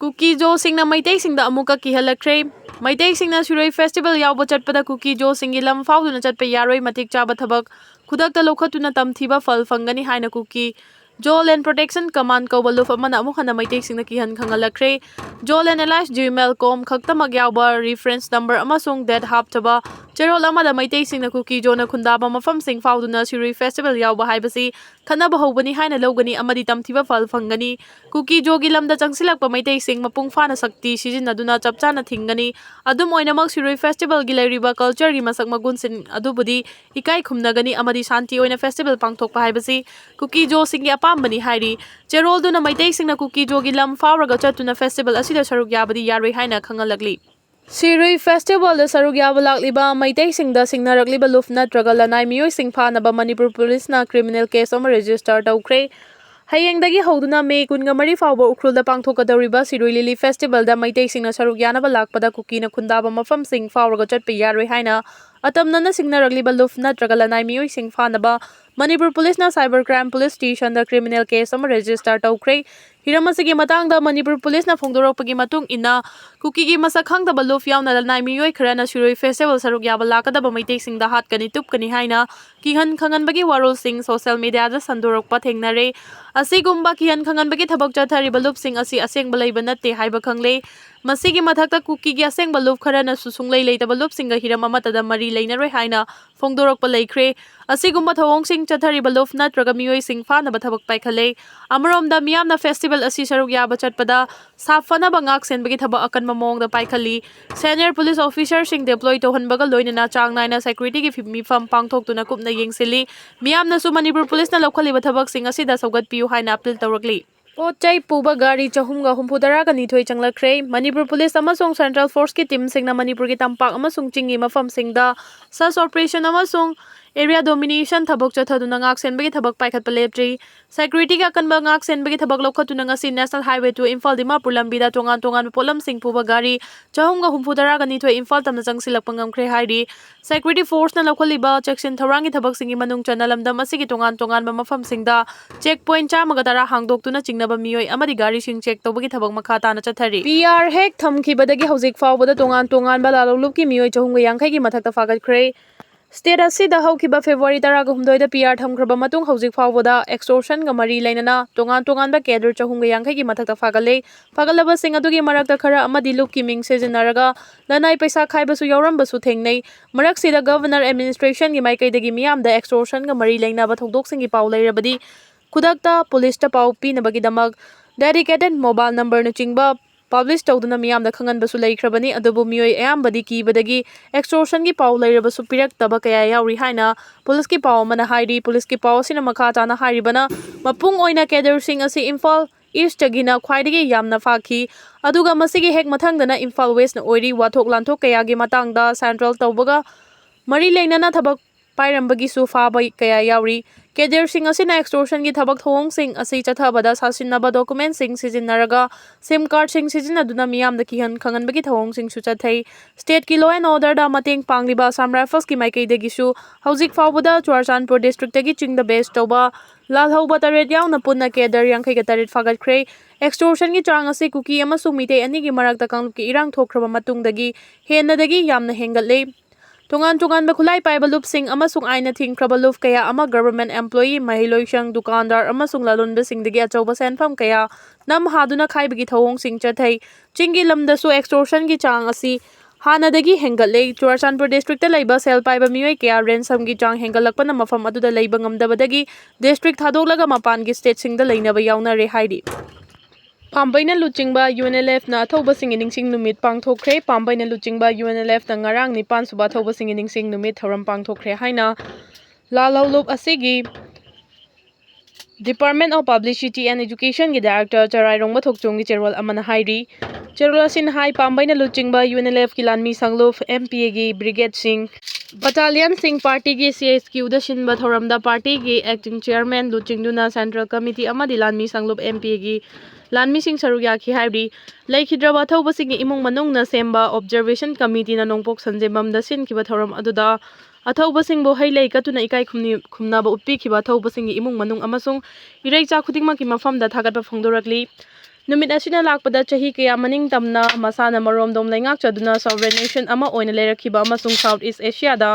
Kuki Jo singna Meitei singda amuka Kihallakhre Meitei singna Suroi festival yauba chatpada Kuki Jo singi lam fauduna chatpa yaroi matik chaba thabak khudakta Lwkhtlani tamthiba fal fangani haina Kuki Jo Land Protection Command Kawbaluf Amana Amukana Meitei singna kihan Kihallakhre Jo Land Alliance gmail.com khaktamag yauba reference number amasung dead haptaba Cherol amada Meitei singna Kuki Jo na khundaba mafam sing fauduna Suroi festival yauba haibasi khanaba hobani haina logani amadi tamthiba fal fangani Kuki Jo gi lamda changsilakpa Meitei sing mapung fana sakti sijinaduna chapchana thingani adum oinamak Suroi festival gi leiriba culture gi masak magun sin adubudi ikai khumnagani amadi shanti oina festival pangthokpa haibasi Kuki Jo sing gi apambani hairi Cherol duna Meitei singna Kuki Jo gi lam fauraga chatuna festival asida saruk yabadi yaroi haina khangalakli Suroi festival da saruk yaba lakliba Meitei singda singnaragliba Lwkhtlani miyoi sing phanaba Manipur police na criminal case ama register tawkhre Hayengdagi hoduna May 13 fauba ukrulda pangthokadoriba Suroi Lili Festival da Meitei singna saruk yanaba lakpada Kuki na khundaba mafam sing fauraga chatpa yaroi haina atamnana singnaragliba Lwkhtlani miyoi sing phanaba Manipur Police na Cybercrime Police Station da criminal case ama register tawkhre Hiramasigi matangda Manipur Police na phongdorakpagi matung ina Kuki gi masak khangdaba Lwf yauna lanai miyoi kharana Suroi Festival saruk yaba lakadaba Meitei singda hatkani tupkani haina kihan khanganbagi warol sing social media da sandorakpa thengnare asigumba kihan khanganbagi thabak chathariba Lwf sing asi asengba leiba natte haiba khangle masigi mathakta Kuki gi asengba Lwf kharana susunglei leitaba Lwf singa hiram amatada mari leinaroi haina phongdorakpa leikhre asigumba thawong sing chathariba Lwf natraga miyoi sing phanaba thabak paikhale amaromda miyamna festival asi saruk yaba chatpada safana bangak senbagi thaba akan mamong da paikhali senior police officer sing deploy tohanbaga loinana changnaina security gi mifam pangthoktuna kupna yengsili miyamna su Manipur police na Lwkhtlani thabak sing asida saugat piu haina appeal tawrakli Pochai puba gari chahumga humpudara ka nithoi changlakre Manipur Police amasung Central Force ki team singna Manipur ki tampak amasung chingi mafam singda search operation amasung area domination thabak chathaduna ngak senbagi thabak paikhatpa leptri security ka kanba ngak senbagi thabak Lwkhtlani ngasi National Highway to Imphal Dimapur lambida tongan polam sing puba gari chahumga humpudara ka nithoi Imphal tamna changsilakpa ngamkhre hairi security force na Lwkhtlani ba section thorangi thabak singi manung chana lamdam asigi tongan ba mafam singda checkpoint chamaga tara hangdoktuna chingnaba miyoi amadi gari sing check tawbagi thabak makha tana chathari PR hek thamkhibadagi hojik faubada tongan ba lalolupki miyoi 450 gi mathakta fagatkhre State asida haukiba February 18 da PR thamkraba matung hojik faubada extortion ga mari leinana tongan ba cadre 450 gi mathakta fagale fagalaba sing adugi marakta khara amadi lupki ming sejinaraga lanai paisa khaibasu yauramba thengnei marak sida governor administration gi maikaidagi miyamda extortion ga mari leinaba thodok sing gi pau leirabadi Kudakta police ta pau pinabagi damag dedicated mobile number na chingba publish tawduna miyamda khanganbasu leikrabani adubu miyoi ayambadi kibadagi extortion gi pau leirabasu pirak taba kaya yauri haina police ki pau mana hairi police ki pau sina makha tana hairibana mapung oina cadre sing asi Imphal East tagina khwaidagi yamna fakhi aduga masigi hek mathangdana Imphal West na oiri wathok lanthok kaya gi matangda central tawbaga mari leinana thabak pairambagi su faba kaya yauri Cadre sing asina extortion gi thabak thong sing asi chathabada sasinaba document sing sijinaraga SIM card sing sijinaduna miyamda kihan khanganbagi thong sing su chathai state ki law and order da mateng pangliba Assam Rifles ki maikaidagi su hojik faubada Churachandpur district tagi chingda base tawba lalhauba taret yauna punna cadre 58 fagatkhre extortion gi chang asi Kuki amasung Meitei ani gi marakta kangluki irang thokraba matungdagi hennadagi yamna hengatle Tongan ba khulai paiba Lwf sing amasung aina thingkraba Lwf kaya ama government employee mahiloi siyang dukandar amasung lalunba singdagi achauba senfam kaya nam haduna khaibagi thawong sing chathai chingi lamdasu extortion gi chang asi hanadagi hengatle Churachandpur district ta leiba sel paiba miyoi kaya ransom gi chang hengalakpana mafam aduda leiba ngamdabadagi district thadolaga mapan gi state singda leinaba yauna re hairi Pambaina Luchingba UNLF na thauba sing iningsing numit pangthokre Pambaina Luchingba UNLF na ngarang nipan suba thauba sing iningsing numit thoram pangthokre haina lalhaulup asigi Department of Publicity and Education gi Director Charairongba Thokchonggi Cherol Amana Hairi Cherol asin hai Pambaina Luchingba UNLF ki lanmi sangluf MPA gi Brigade Singh Battalion Singh Party gi CSQ da shinba thoramda party gi acting chairman Luchingduna Central Committee amadi lanmi sangluf MPA gi Lanmi sing saruk yakhi haibri laikhidraba thauba sing imung manung na semba observation committee na nongpok sanjemam da sin kiba thoram aduda athauba sing bo hailai katuna ikai khumna ba utpi kiba thauba sing imung manung amasung irai cha khudingma ki mafam da thagat ba phongdorakli नुमित असिना लाकपदा चाही कया मनिंग तमना मसाना मरोमदोम लेंगाकचदुना sovereign nation अमा ओइना लेरखिबा अमसुंग south east एशियादा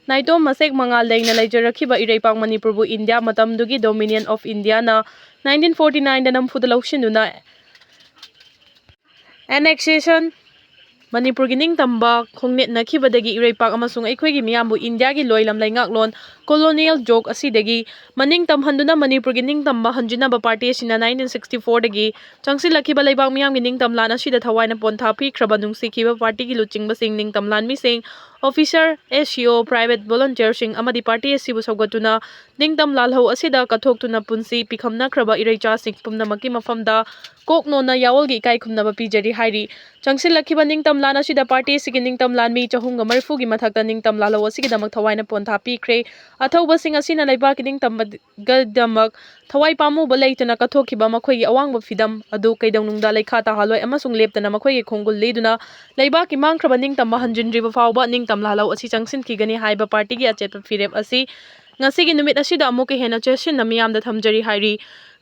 नाइटोम मसेक मंगाल लेंगना लेजरखिबा इरेपांग मणिपुरबु इंडिया मतमदुगी डोमिनियन ऑफ इंडिया ना 1949 दा नमफुदा लौशिनुना एनेक्सेशन मणिपुर की निंगतंबा खोंगनेट नखिबदगी इरेपाक अमसुंग अखोइगी मियामबु इंडिया की लोइलम लेंगाकलोन कोलोनियल जोक असिदगी मनिंग तमहंदुना मणिपुर की निंगतंबा हंजिनबा पार्टी असिना 1964 दगी चंगसिलखिबा लेबाक मियाम की निंगतमलान असिदा थवाइना पोंथा पिख्रबा नुंगसिखिबा पार्टी की लुचिंगबसिंग निंगतमलान मिसिंग ऑफिसर एससीओ प्राइवेट वॉलंटियरसिंग अमदी पार्टी असिबु सौगतुना निंगतम लालहौ असिदा कथोक्तुना पुंसी पिखमनाख्रबा इरेचासिंग पुमनमकी मफमदा कोकनोना यावलगी इकाइखुमनबा पिजरी हाइरी चंगसिलखिबा निंगतमलान असिदा पार्टी सिगी निंगतमलान मी चहुंगा मरफुगी मथक्ता निंगतम लालहौ असिगिदमक थवाइना पोंथा पिख्रे अथौबसिंग असिना लेबाकी निंगतमगदमक थवाइ पामुबा लेइतना कथोखिबा मखोइगी अवांगबा फिदम अदु कैदौनुंगदा लेखा ताहालोय अमसुंग लेप्तना मखोइगी खोंगुल लेदुना लेबाकी मांगख्रबा निंगतम हंजिनद्रिबा फावबा निंगतम लालहौ असि चंगसिनखिगनी हाइबा पार्टी की अचेतपा फिरेप असि ngasi gi numit asida amuke hena cheshin na miyam da thamjari hairi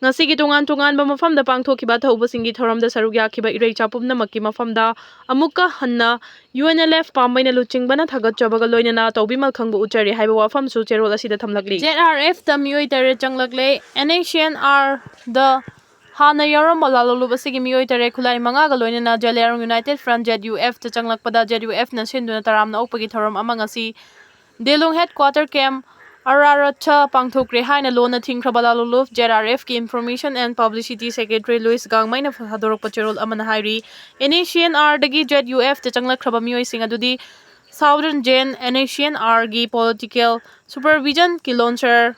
ngasi gi tongan tongan ba mafam da pangthokiba thauba singi thoram da saruk yakhiba irei chapum na makki mafam da amuka hanna UNLF pambaina luching bana thagat chabaga loina na tawbimal khangbu uchari haiba wafam su cherol asida thamlakli ZRF da miyoi tare changlakle NACNR da hana yaram malalulu basigi miyoi tare khulai manga ga loina na Jalyarong United Front ZUF ta changlakpada ZUF na sinduna taram na upagi thoram amang asi Delong headquarter camp Araracha pangthokre haina lona thingkhrabala luluf ZRF ki Information and Publicity Secretary Louis Gangmaina hadorok pachorol amana hairi NACNR dagi ZUF te changlakhraba mioi sing adudi Southern Jain NACNR gi Political Supervision ki launcher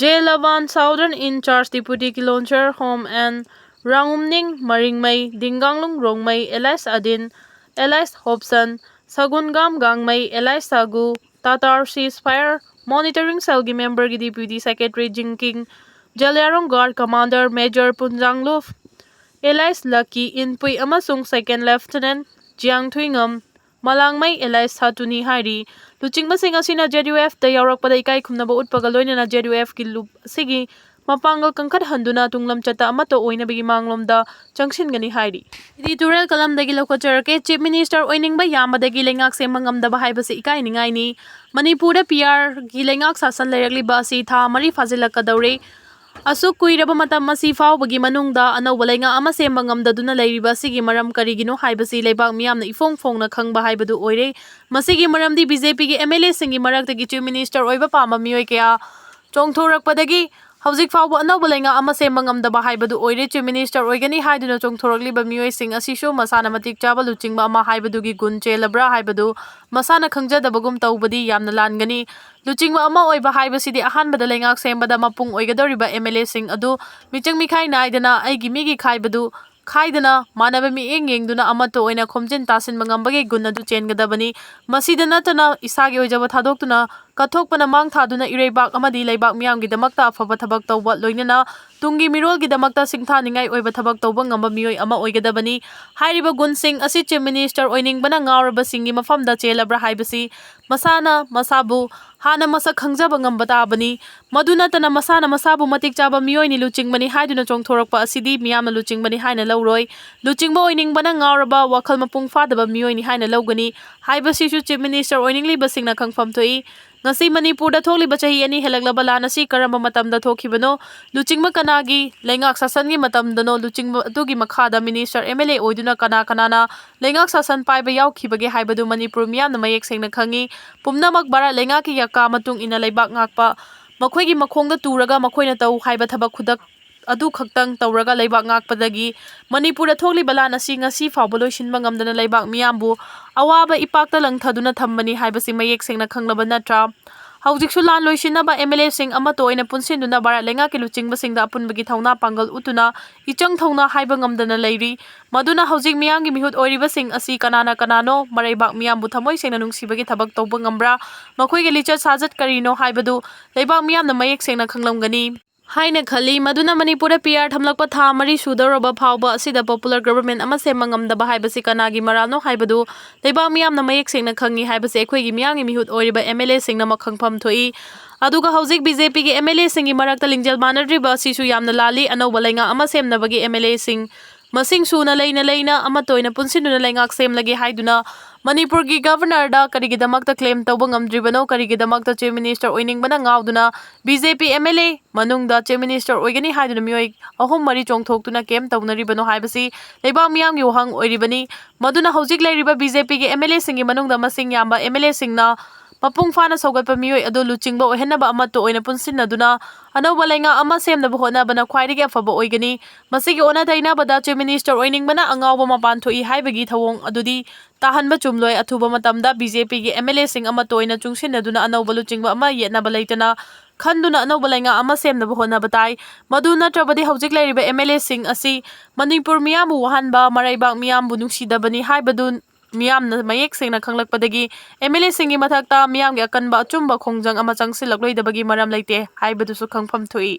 J11 Southern In Charge Deputy ki launcher Home and Rangumning Maringmai Dinganglung Rongmai Elias Adin Elias Hobson Sagungam Gangmai Elias Sagu Tatar Ceasefire Monitoring Cell की member की Deputy Secretary Jinking Jalyarong Guard Commander Major Punjangluf Elias Lucky Inpui amasung Second Lieutenant Jiang Thuingam Malangmai Elias Hatuni Hairi Luchingba sing asina ZUF da yaurakpada ikai khumnaba utpaga loinana ZUF ki lup sigi mapangal kangkhat handuna tunglam chata amato oina bigi manglomda changsingani hairi editorial kalam dagi lokocharke Chief Minister oiningba yamadagi lengak semangamda bahaibase ikai ningai ni Manipur da PR gi lengak sasan lerakli basi tha mari fazilakadaure asuk kuiraba matam masi faubagi manungda anauba lenga ama semangamda duna leiriba sigi maram karigino haibasi leibak miyamna ifong fongna khangba haibadu oire masigi maramdi BJP gi MLA singi maraktagi Chief Minister oiba pama mioi kya chongthorakpadagi Hauzik fawbo anauba lenga ama semangamdaba haibadu oire Chief Minister oigani haiduna chongthorokliba mioi sing asishu masana matik chaba luchingba ama haibadugi gun chelabra haibadu masana khangjadabagum tawbadi yamna langani luchingba ama oiba haibasidi ahanbada lengak sembada mapung oigadoriba MLA sing adu michang mikhai naidana aigi migi khaibadu khaidana manaba mi engengduna amato oina khomjin tasin mangambage gun adu chengadabani masida natana isagi oijaba thadoktuna kathokpana mang thaduna irebak amadi leibak miyamgi damakta afaba thabak tawba loinana tungi mirolgi damakta singthaningai oiba thabak tawba ngamba mioi ama oigadabani hairiba gun sing asi Chief Minister oining bana ngauraba singi mafamda chelabra haibasi masana masabu hana masak khangjaba ngamba tabani maduna tana masana masabu matik chaba mioi ni luchingbani haiduna chongthorakpa asidi miyamna luchingbani haina lawroi luchingba oining bana ngauraba wakhal mapung fadaba mioi ni haina lawgani haibasi su Chief Minister oiningli basingna khangfam thoi ngasi Manipur da thokli bachahi ani helaglaba lanasi karamba matamda thokhibano luchingba kanagi lengak sasan gi matamdano luchingba adugi makhada minister MLA oiduna kana kanana lengak sasan paiba yaukhibage haibadu Manipur miyamna mayek sengna khangi pumnamak bara lengak ki yaka matung ina leibak ngakpa makhoigi makhongda turaga makhoina tau haiba thabak khudak adu khaktang tawraga leibak ngakpadagi Manipur da thokli balana si ngasi fawboloi shinba ngamdana leibak miyambu awaba ipakta langthaduna thambani haibasi mayek sengna khanglaba natra haujiksu lan loisinaba MLA sing amato oina punsinduna bara lenga ki luchingba singda apunbagi thauna pangal utuna ichang thauna haiba ngamdana leiri maduna haujik miyamgi mihut oiriba sing asi kanana kanano maraibak miyambu thamoi sengna nungsibagi thabak tawba ngambra makhoigi licha sajat karino haibadu leibak miyamna mayek sengna khanglamgani haina khali maduna Manipur PR thamlakpa tha mari sudoroba phawba asida popular government ama semangamdaba haibasi kanagi maralno haibadu leiba miyamna mayek sengna khangi haibase ekhoigi miyamgi mihut oiriba MLA singna makhangpham thoi aduga haujik BJP gi MLA singi marakta lingjal manadriba sisu yamna lali anauba lenga ama semnabagi MLA sing masing suna leina amatoina punsinuna leingak semlage haiduna Manipurgi Governor karigidamakta claim tawba ngamdribano karigidamakta Chief Minister oiningbana ngauduna BJP MLA manungda Chief Minister oigani haiduna mioi ahum mari chongthoktuna kem tawnaribano haibasi leibang miyamgi wahang oiribani maduna hojik leiriba BJP gi MLA singi manungda masing yamba MLA singna mapung fana saugatpa mioi adu luchingba ohenaba amato oina punsinnaduna anauba lenga ama semnaba honabana khwaidigi afaba oigani masigi ona tainabada Chief Minister oiningbana angawba mapan thoi haibagi thawong adudi tahanba chumloi athuba matamda BJP gi MLA sing ama toina chungsinnaduna anauba luchingba ama yetnaba leitana khanduna anauba lenga ama semnaba honaba tai madu natrabadi hojik leiriba MLA sing asi Manipur miyambu wahanba maraibak miyambu nungsidabani haibadun miyamna mayek singna khanglakpadagi MLA singi mathakta miyamgi akanba achumba khongjang ama changsilakloi dabagi maram leite haibadusu khangpham thoi